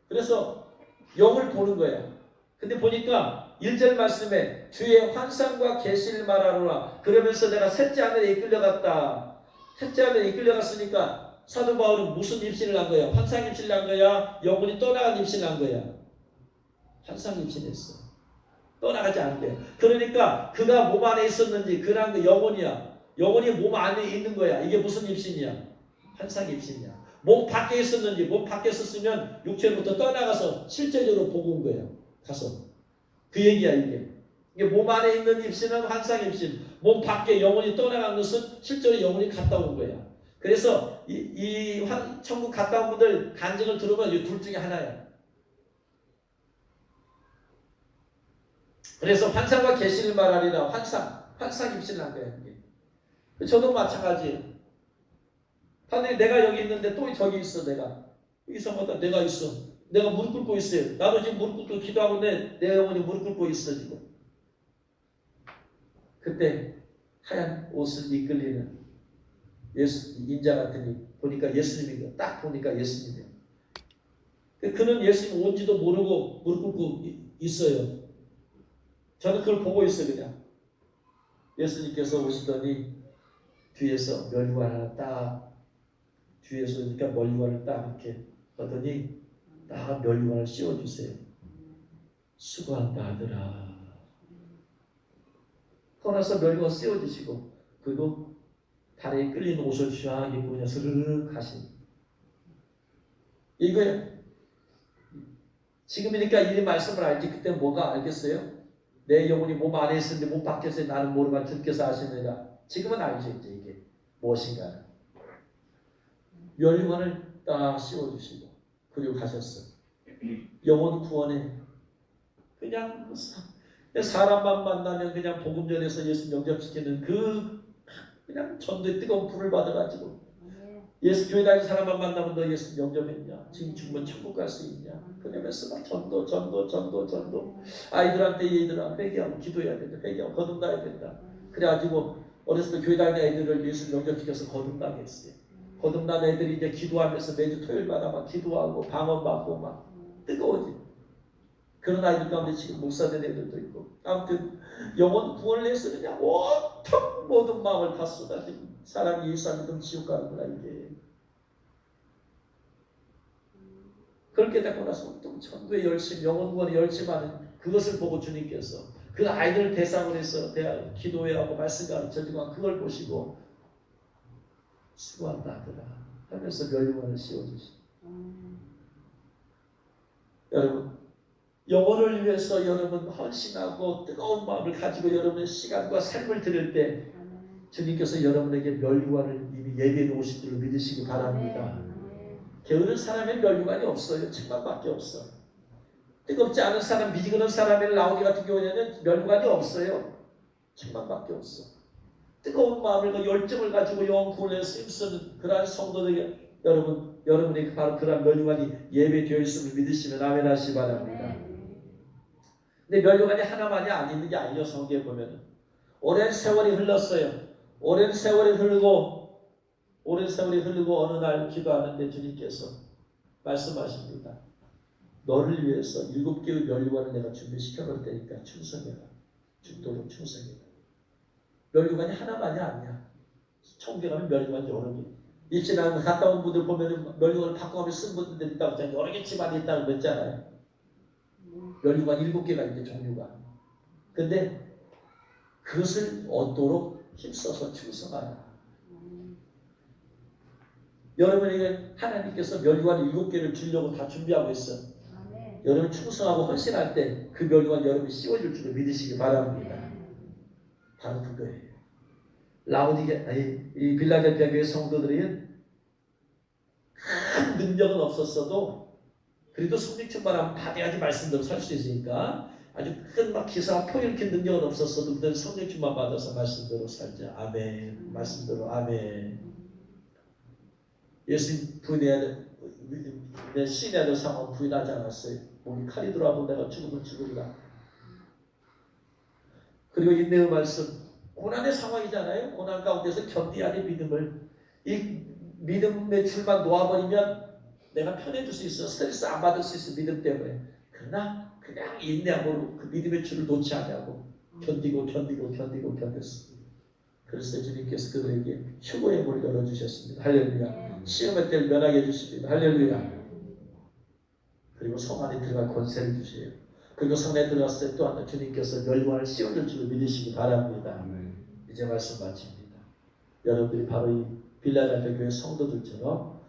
S1: 그래서 영을 보는 거야. 근데 보니까 1절 말씀에 주의 환상과 계시를 말하노라. 그러면서 내가 셋째 하늘에 이끌려갔다. 셋째 하늘에 이끌려갔으니까 사도 바울은 무슨 입신을 한 거야? 환상 입신을 한 거야? 영혼이 떠나간 입신을 한 거야? 환상 입신했어. 떠나가지 않은 거야. 그러니까 그가 몸 안에 있었는지 그런 거 영혼이야. 영혼이 몸 안에 있는 거야. 이게 무슨 입신이야? 환상 입신이야. 몸 밖에 있었는지 몸 밖에 있었으면 육체로부터 떠나가서 실제적으로 보고 온 거야. 가서. 그 얘기야 이게. 이게 몸 안에 있는 입신은 환상 입신. 몸 밖에 영혼이 떠나간 것은 실제로 영혼이 갔다 온 거야. 그래서 천국 갔다 온 분들 간증을 들으면 이 둘 중에 하나야. 그래서 환상과 계시를 말하리라. 환상 입신을 한 거야. 이게. 저도 마찬가지예요. 하나님 내가 여기 있는데 또 저기 있어. 내가 이상하다. 내가 있어. 내가 무릎 꿇고 있어요. 나도 지금 무릎 꿇고 기도하고 있는데 내 영혼이 무릎 꿇고 있어 지금. 그때 하얀 옷을 이끌리는 인자 같으니 보니까 예수님이고 딱 보니까 예수님이에요. 그는 예수님 온지도 모르고 무릎 꿇고 있어요. 저는 그걸 보고 있어요. 그냥 예수님께서 오시더니 뒤에서 멸관 하나 딱 뒤에서 그러니까 멸관을 딱 이렇게 하더니 딱 멸관을 씌워주세요. 수고한다 아들아. 떠나서 멸관 씌워주시고 그리고 다리에 끌린 옷을 쫙 입고 그냥 스르륵 가신 이거예요. 지금이니까 이 말씀을 알지 그때 뭐가 알겠어요? 내 영혼이 몸 안에 있었는데 몸 밖에서 나는 모르만 주께서 아시느니라. 지금은 알죠 이제 이게 무엇인가. 멸관을 딱 씌워주시고 그리고 가셨어. 영혼 구원에 그냥 사람만 만나면 그냥 복음 전해서 예수 영접시키는 그냥 전도의 뜨거운 불을 받아가지고 예수 교회 다니는 사람만 만나면 너 예수 영접했냐? 지금 죽으면 천국 갈 수 있냐? 그러면서 막 전도 아이들한테 얘들아 회개하고 기도해야 된다. 회개하고 거듭나야 된다. 그래가지고 어렸을 때 교회 다니는 애들을 예수 영접시켜서 거듭나게 했어요. 거듭난 애들이 이제 기도하면서 매주 토요일마다 막 기도하고 방언받고 막 뜨거워지. 그런 아이들 가운데 지금 목사된 애들도 있고. 아무튼 영혼 구원을 위해서 그냥 온통 모든 마음을 다 쏟아지고 사람이 예수 안 믿으면 지옥 가는구나 이게. 그렇게 되고 나서 또 전도에 열심, 영혼 구원에 열심하는 그것을 보고 주님께서 그 아이들을 대상으로 해서 기도회하고 말씀 가르쳐주고 그걸 보시고 수고한다 하더라 하면서 멸류관을 씌워주시고. 여러분 영혼을 위해서 여러분 헌신하고 뜨거운 마음을 가지고 여러분의 시간과 삶을 드릴 때 주님께서 여러분에게 멸류관을 이미 예비해 놓으신 줄로 믿으시기 바랍니다. 게으른 사람의 멸류관이 없어요. 책망밖에 없어. 뜨겁지 않은 사람, 미지근한 사람의 라우디 같은 경우에는 멸류관이 없어요. 책망밖에 없어. 뜨거운 마음을, 그 열정을 가지고 영혼 구원에 쓰는 그러한 성도들에게 여러분에게 바로 그러한 멸류관이 예배되어 있음을 믿으시면 아멘 하시기 바랍니다. 근데 멸류관이 하나만이 안 있는 게 아니에요. 성경에 보면 오랜 세월이 흘렀어요. 오랜 세월이 흐르고 어느 날 기도하는데 주님께서 말씀하십니다. 너를 위해서 7개의 멸류관을 내가 준비시켜 놓을 테니까 충성해라. 죽도록 충성해라. 멸류관이 하나만이 아니야. 천국에 가면 멸류관이 여러 개. 입신하고 갔다 온 분들 보면 멸류관을 바꿔가며 쓴 분들 있다고 했잖아요. 여러 개 집안이 있다고 그랬잖아요. 멸류관 7개가 있대, 종류가. 근데 그것을 얻도록 힘써서 충성하라. 여러분에게 하나님께서 멸류관 7개를 주려고 다 준비하고 있어. 여러분 충성하고 헌신할 때 그 멸류관 여러분이 씌워줄 줄을 믿으시기 바랍니다. 바로 그거예요. 이 빌라델피아 교회 성도들은 큰 능력은 없었어도 그래도 성령 충만하면 받아야지 말씀대로 살 수 있으니까 아주 큰 막 기사와 포일으킨 능력은 없었어도 그들은 성령 충만 받아서 말씀대로 살자. 아멘. 말씀대로 아멘. 예수님 부인해야 내 신해야 될 상황 부인하지 않았어요. 목이 칼이 들어와도 내가 죽으면 죽으리라. 그리고 인내의 말씀, 고난의 상황이잖아요. 고난 가운데서 견디야 될 믿음을, 이 믿음의 줄만 놓아버리면 내가 편해질 수 있어. 스트레스 안 받을 수 있어. 믿음 때문에. 그러나 그냥 인내함으로 그 믿음의 줄을 놓지 않냐고 견디고 견뎠어. 그래서 주님께서 그들에게 휴거의 문을 열어주셨습니다. 할렐루야. 시험의 때를 면하게 해주십니다. 할렐루야. 그리고 성 안에 들어갈 권세를 주세요. 그리고 성 안에 들어갔을 때 또 하나 주님께서 멸류관을 씌워줄 줄 믿으시기 바랍니다. 이제 말씀 마칩니다. 여러분들이 바로 이 빌라델피아 교회 성도들처럼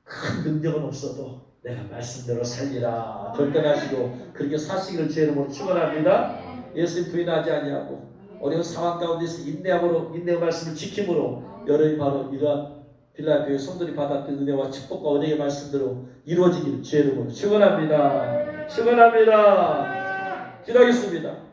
S1: 큰 능력은 없어도 내가 말씀대로 살리라 결단하시고 그렇게 사시기를 제 이름으로 축원합니다. 예수님 부인하지 아니하고 어려운 상황 가운데서 인내의 말씀을 지킴으로 여러분이 바로 이러한 빌라델피아 교회 성도들이 받았던 은혜와 축복과 은혜의 말씀대로 이루어지기를 제 이름으로 축원합니다. 축원합니다. 기도하겠습니다.